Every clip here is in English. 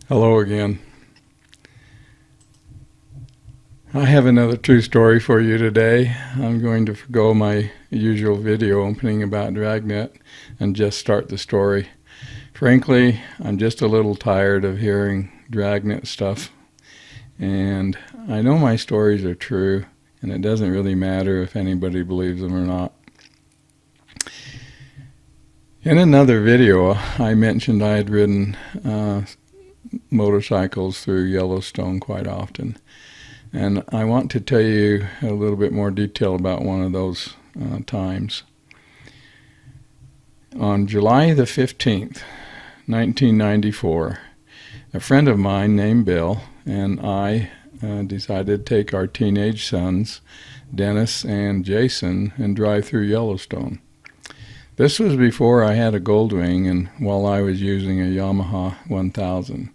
Hello again. I have another true story for you today. I'm going to forgo my usual video opening about Dragnet and just start the story. Frankly, I'm just a little tired of hearing Dragnet stuff, and I know my stories are true, and it doesn't really matter if anybody believes them or not. In another video, I mentioned I had ridden motorcycles through Yellowstone quite often. And I want to tell you a little bit more detail about one of those times. On July the 15th, 1994, a friend of mine named Bill and I decided to take our teenage sons, Dennis and Jason, and drive through Yellowstone. This was before I had a Goldwing and while I was using a Yamaha 1000.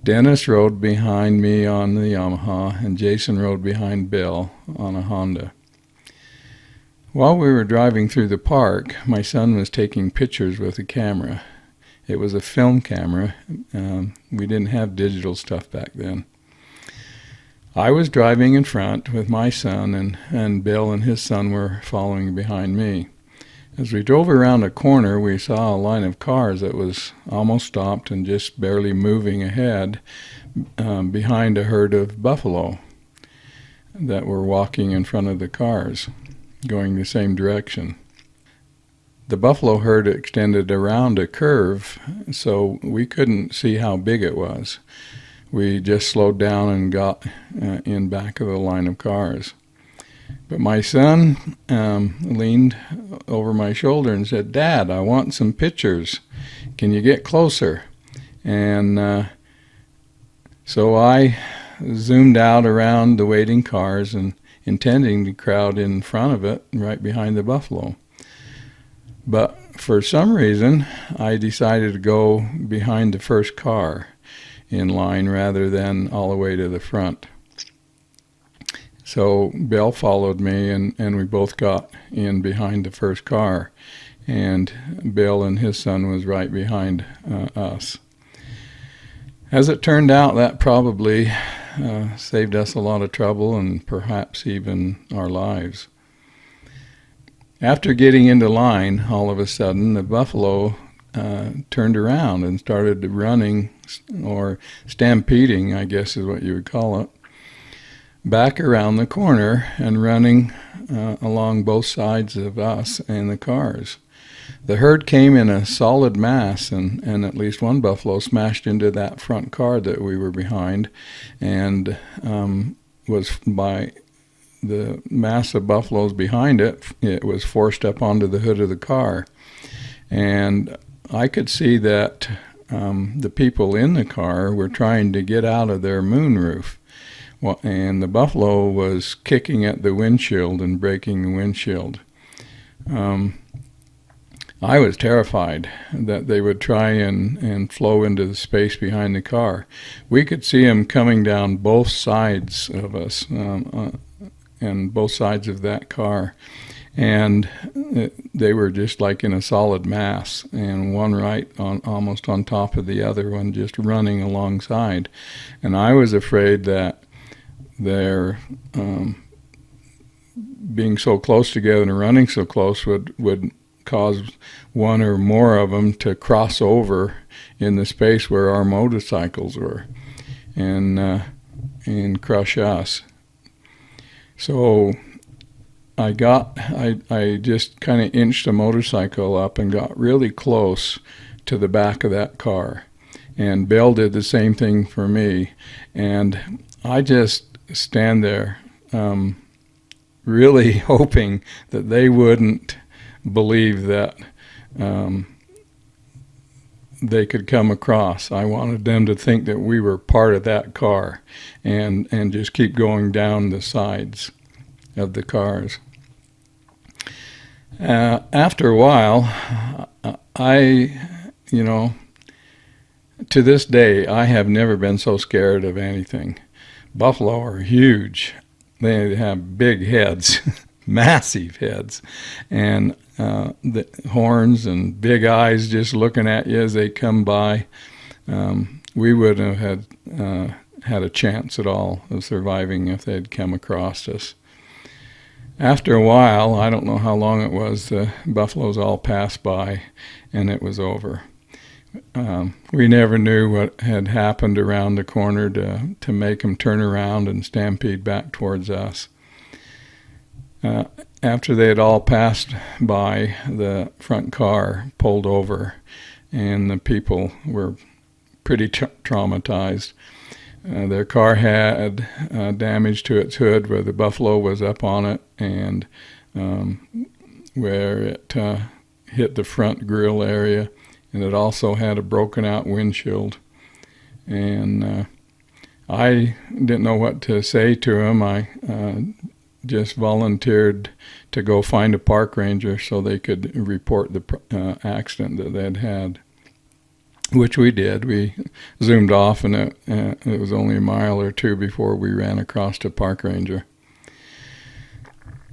Dennis rode behind me on the Yamaha, and Jason rode behind Bill on a Honda. While we were driving through the park, my son was taking pictures with a camera. It was a film camera. We didn't have digital stuff back then. I was driving in front with my son, and Bill and his son were following behind me. As we drove around a corner, we saw a line of cars that was almost stopped and just barely moving ahead behind a herd of buffalo that were walking in front of the cars, going the same direction. The buffalo herd extended around a curve, so we couldn't see how big it was. We just slowed down and got in back of the line of cars. But my son leaned over my shoulder and said, "Dad, I want some pictures. Can you get closer?" And so I zoomed out around the waiting cars and intending to crowd in front of it, right behind the buffalo. But for some reason, I decided to go behind the first car in line rather than all the way to the front. So Bill followed me, and we both got in behind the first car, and Bill and his son was right behind us. As it turned out, that probably saved us a lot of trouble and perhaps even our lives. After getting into line, all of a sudden, the buffalo turned around and started running, or stampeding, I guess is what you would call it, back around the corner and running along both sides of us and the cars. The herd came in a solid mass, and at least one buffalo smashed into that front car that we were behind, and was by the mass of buffaloes behind it, it was forced up onto the hood of the car. And I could see that the people in the car were trying to get out of their moonroof. Well, and the buffalo was kicking at the windshield and breaking the windshield. I was terrified that they would try and flow into the space behind the car. We could see them coming down both sides of us and both sides of that car. And they were just like in a solid mass, and one right on almost on top of the other one, just running alongside. And I was afraid that they're being so close together and running so close would cause one or more of them to cross over in the space where our motorcycles were and crush us. So I just kind of inched the motorcycle up and got really close to the back of that car. And Bill did the same thing for me. And I just stand there really hoping that they wouldn't believe that they could come across. I wanted them to think that we were part of that car and just keep going down the sides of the cars. After a while, to this day, I have never been so scared of anything. Buffalo are huge. They have big heads, massive heads, and the horns and big eyes just looking at you as they come by. we wouldn't have had a chance at all of surviving if they'd come across us. After a while, I don't know how long it was, the buffaloes all passed by and it was over. We never knew what had happened around the corner to make them turn around and stampede back towards us. After they had all passed by, the front car pulled over, and the people were pretty traumatized. Their car had damage to its hood where the buffalo was up on it, and where it hit the front grill area, and it also had a broken out windshield. And I didn't know what to say to him. I just volunteered to go find a park ranger so they could report the accident that they'd had, which we did. We zoomed off, and it was only a mile or two before we ran across a park ranger.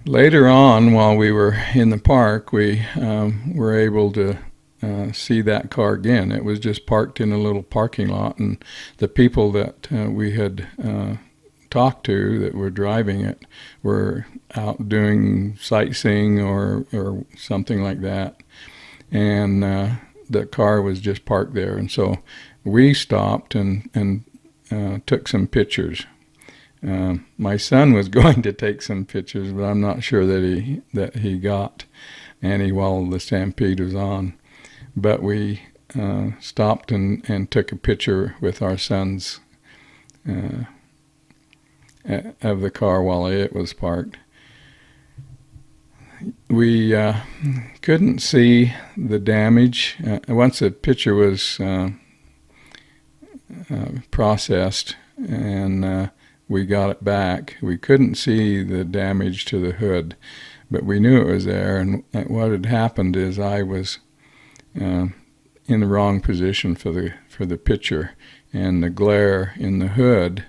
Later on, while we were in the park, we were able to see that car again. It was just parked in a little parking lot, and the people that we had talked to that were driving it were out doing sightseeing or something like that, and the car was just parked there. And so we stopped and took some pictures. My son was going to take some pictures, but I'm not sure that he got any while the stampede was on. But we stopped and took a picture with our sons of the car while it was parked. We couldn't see the damage. Once the picture was processed and we got it back, we couldn't see the damage to the hood, but we knew it was there. And what had happened is I was in the wrong position for the picture, and the glare in the hood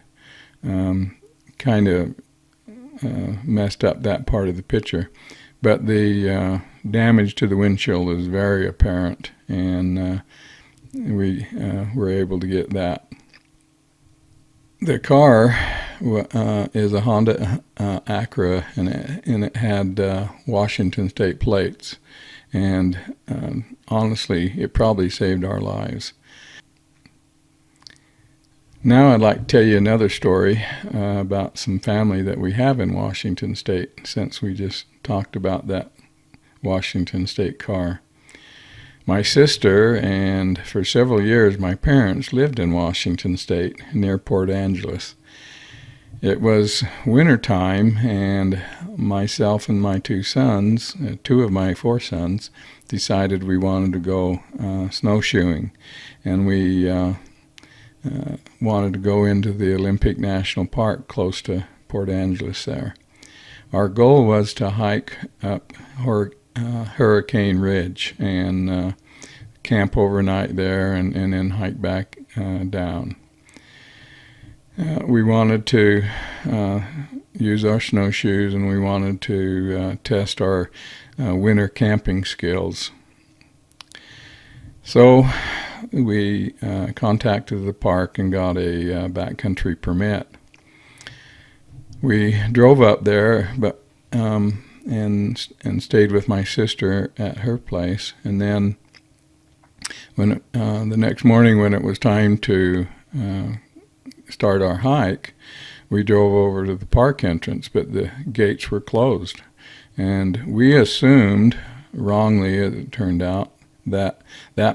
kind of messed up that part of the picture. But the damage to the windshield is very apparent, and we were able to get that. The car is a Honda Acura, and it had Washington State plates. And honestly, it probably saved our lives. Now I'd like to tell you another story about some family that we have in Washington State, since we just talked about that Washington State car. My sister and for several years my parents lived in Washington State near Port Angeles. It was wintertime, and myself and my two sons, two of my four sons, decided we wanted to go snowshoeing, and we wanted to go into the Olympic National Park close to Port Angeles there. Our goal was to hike up Hurricane Ridge and camp overnight there, and then hike back down. We wanted to use our snowshoes, and we wanted to test our winter camping skills. So we contacted the park and got a backcountry permit. We drove up there, but and stayed with my sister at her place. And then when the next morning, when it was time to start our hike, we drove over to the park entrance, but the gates were closed. And we assumed, wrongly as it turned out, that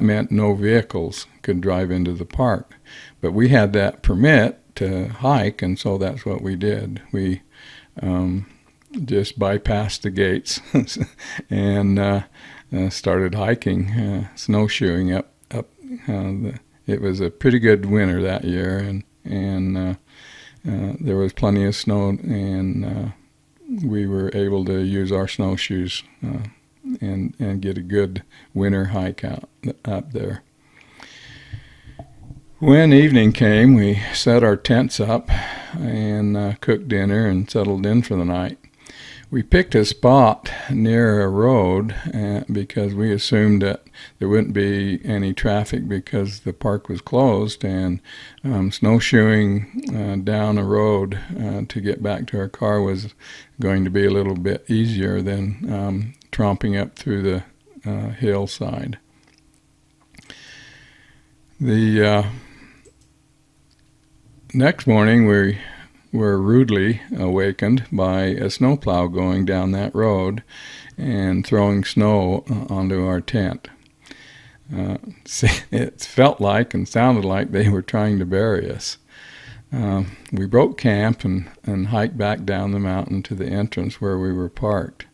meant no vehicles could drive into the park. But we had that permit to hike, and so that's what we did. We just bypassed the gates and started hiking, snowshoeing up. It was a pretty good winter that year, and there was plenty of snow, and we were able to use our snowshoes and get a good winter hike up there. When evening came, we set our tents up and cooked dinner and settled in for the night. We picked a spot near a road because we assumed that there wouldn't be any traffic because the park was closed, and snowshoeing down a road to get back to our car was going to be a little bit easier than tromping up through the hillside. The next morning we were rudely awakened by a snowplow going down that road and throwing snow onto our tent. It felt like and sounded like they were trying to bury us. We broke camp and hiked back down the mountain to the entrance where we were parked.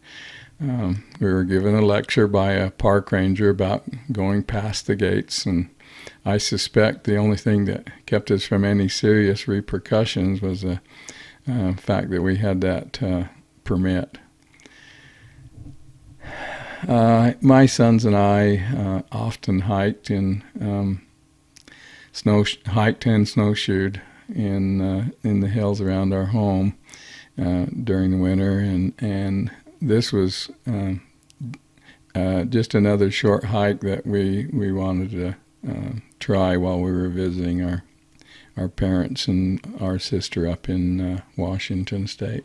We were given a lecture by a park ranger about going past the gates, and I suspect the only thing that kept us from any serious repercussions was the fact that we had that permit. My sons and I often hiked and snowshoed in the hills around our home during the winter, and this was just another short hike that we wanted to try while we were visiting our parents and our sister up in Washington State.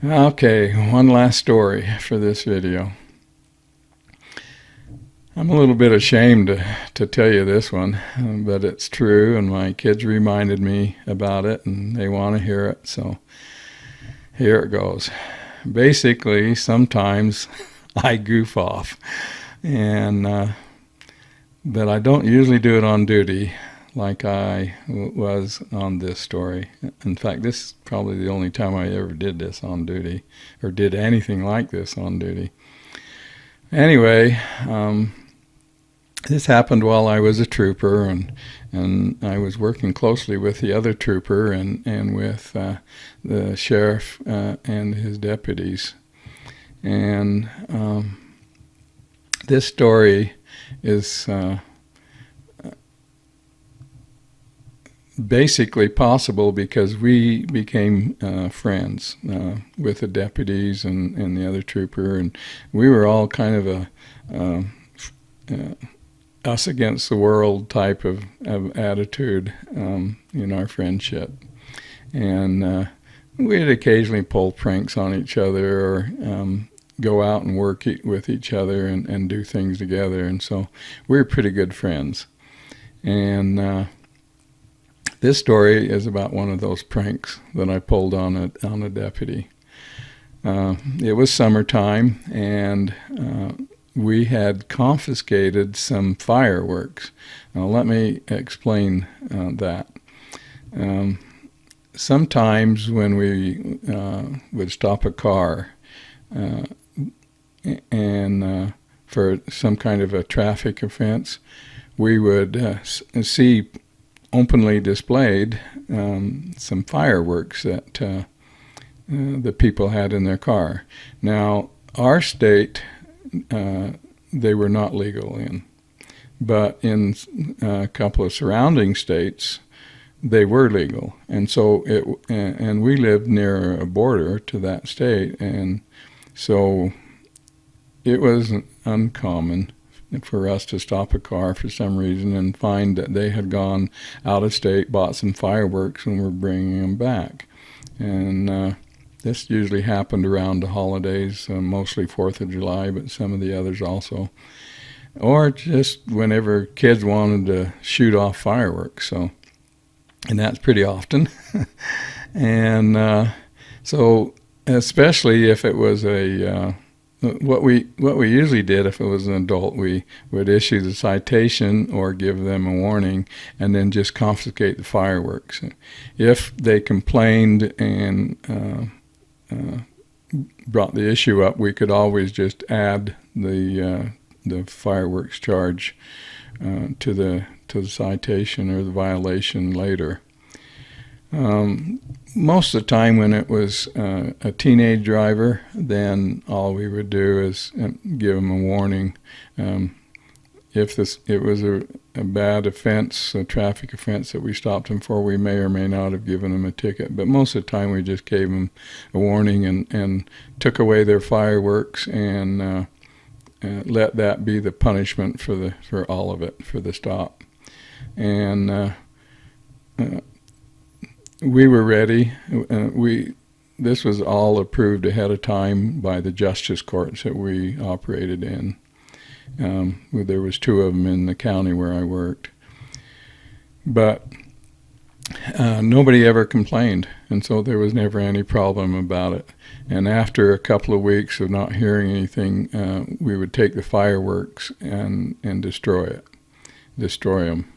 Okay, one last story for this video. I'm a little bit ashamed to tell you this one, but it's true, and my kids reminded me about it, and they want to hear it, so here it goes. Basically, sometimes I goof off, but I don't usually do it on duty like I was on this story. In fact, this is probably the only time I ever did this on duty, or did anything like this on duty. Anyway, this happened while I was a trooper, and I was working closely with the other trooper and with the sheriff and his deputies. And this story is basically possible because we became friends with the deputies and the other trooper, and we were all kind of a us against the world type of attitude in our friendship. And we'd occasionally pull pranks on each other, or go out and work with each other and do things together. And so we were pretty good friends. And this story is about one of those pranks that I pulled on a deputy. It was summertime, and we had confiscated some fireworks. Now let me explain that. Sometimes when we would stop a car and for some kind of a traffic offense, we would see openly displayed some fireworks that the people had in their car. Now, our state, they were not legal in, but in a couple of surrounding states, they were legal. And so and we lived near a border to that state, and so it was uncommon for us to stop a car for some reason and find that they had gone out of state, bought some fireworks, and were bringing them back. And this usually happened around the holidays, mostly 4th of July, but some of the others also. Or just whenever kids wanted to shoot off fireworks. And that's pretty often. And so especially if it was what we usually did, if it was an adult, we would issue the citation or give them a warning and then just confiscate the fireworks. If they complained and brought the issue up, we could always just add the fireworks charge to the citation or the violation later. Most of the time when it was a teenage driver, then all we would do is give them a warning. if it was a bad offense, a traffic offense that we stopped him for, we may or may not have given him a ticket. But most of the time we just gave them a warning and took away their fireworks and let that be the punishment for all of it, for the stop. And we were ready. This was all approved ahead of time by the justice courts that we operated in. There was 2 of them in the county where I worked. But nobody ever complained, and so there was never any problem about it. And after a couple of weeks of not hearing anything, we would take the fireworks and destroy them.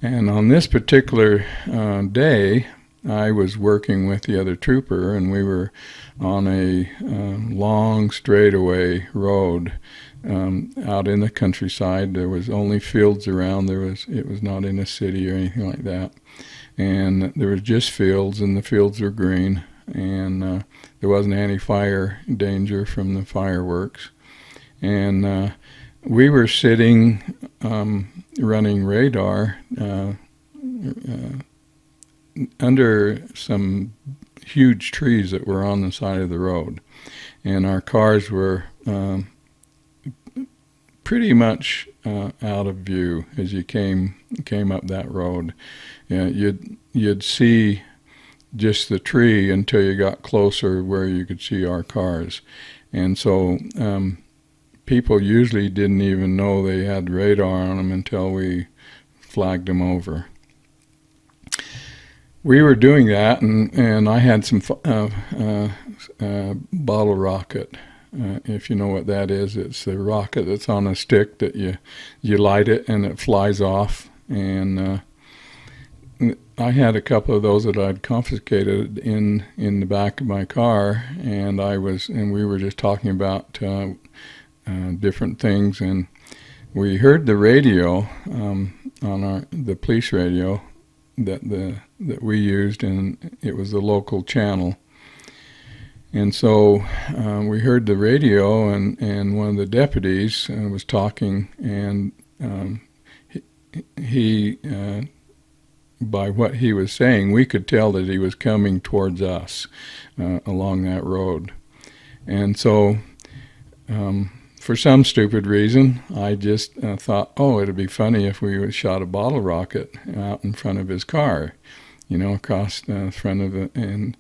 And on this particular day, I was working with the other trooper, and we were on a long straightaway road out in the countryside. There was only fields around. It was not in a city or anything like that. And there was just fields, and the fields were green, and there wasn't any fire danger from the fireworks. And we were sitting running radar under some huge trees that were on the side of the road, and our cars were pretty much out of view as you came up that road. You'd see just the tree until you got closer where you could see our cars. And so people usually didn't even know they had radar on them until we flagged them over. We were doing that, and I had some bottle rocket. If you know what that is, it's a rocket that's on a stick that you light it and it flies off. And I had a couple of those that I'd confiscated in the back of my car, and we were just talking about different things, and we heard the radio on the police radio that we used, and it was the local channel. And so we heard the radio, and one of the deputies was talking, and he by what he was saying, we could tell that he was coming towards us along that road. And so for some stupid reason, I just thought, it'd be funny if we shot a bottle rocket out in front of his car, across the front of it. And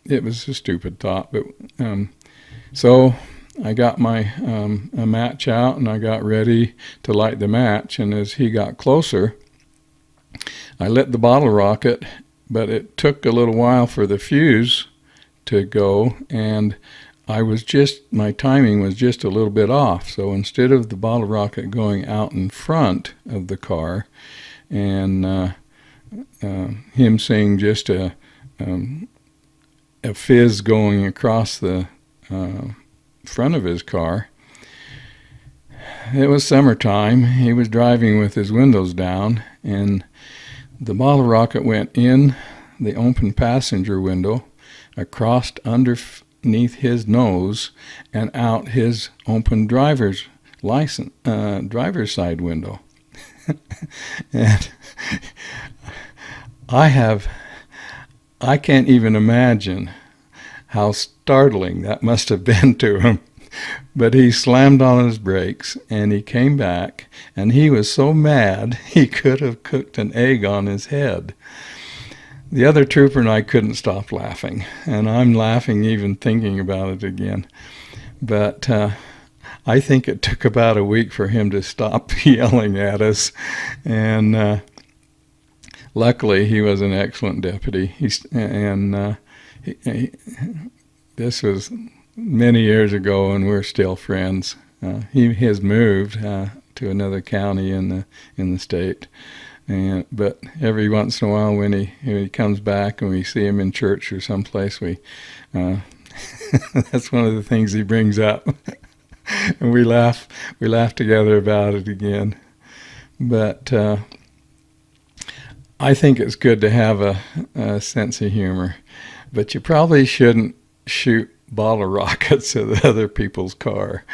it was a stupid thought. But so I got my a match out, and I got ready to light the match. And as he got closer, I lit the bottle rocket, but it took a little while for the fuse to go, and my timing was just a little bit off. So instead of the bottle rocket going out in front of the car and him seeing just a fizz going across the front of his car, it was summertime. He was driving with his windows down, and the bottle rocket went in the open passenger window, across underneath his nose, and out his open driver's side window. And I can't even imagine how startling that must have been to him. But he slammed on his brakes, and he came back, and he was so mad he could have cooked an egg on his head. The other trooper and I couldn't stop laughing, and I'm laughing even thinking about it again. But I think it took about a week for him to stop yelling at us, and luckily he was an excellent deputy. This was many years ago, and we're still friends. He has moved to another county in the state, but every once in a while, when he comes back and we see him in church or someplace, that's one of the things he brings up, and we laugh together about it again. But I think it's good to have a sense of humor, but you probably shouldn't shoot bottle rockets at other people's car.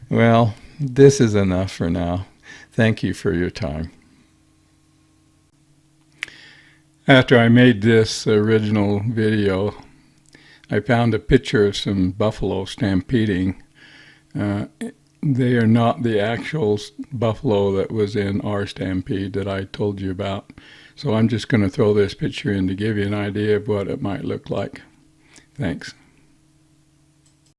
Well, this is enough for now. Thank you for your time. After I made this original video, I found a picture of some buffalo stampeding. They are not the actual buffalo that was in our stampede that I told you about. So I'm just going to throw this picture in to give you an idea of what it might look like. Thanks.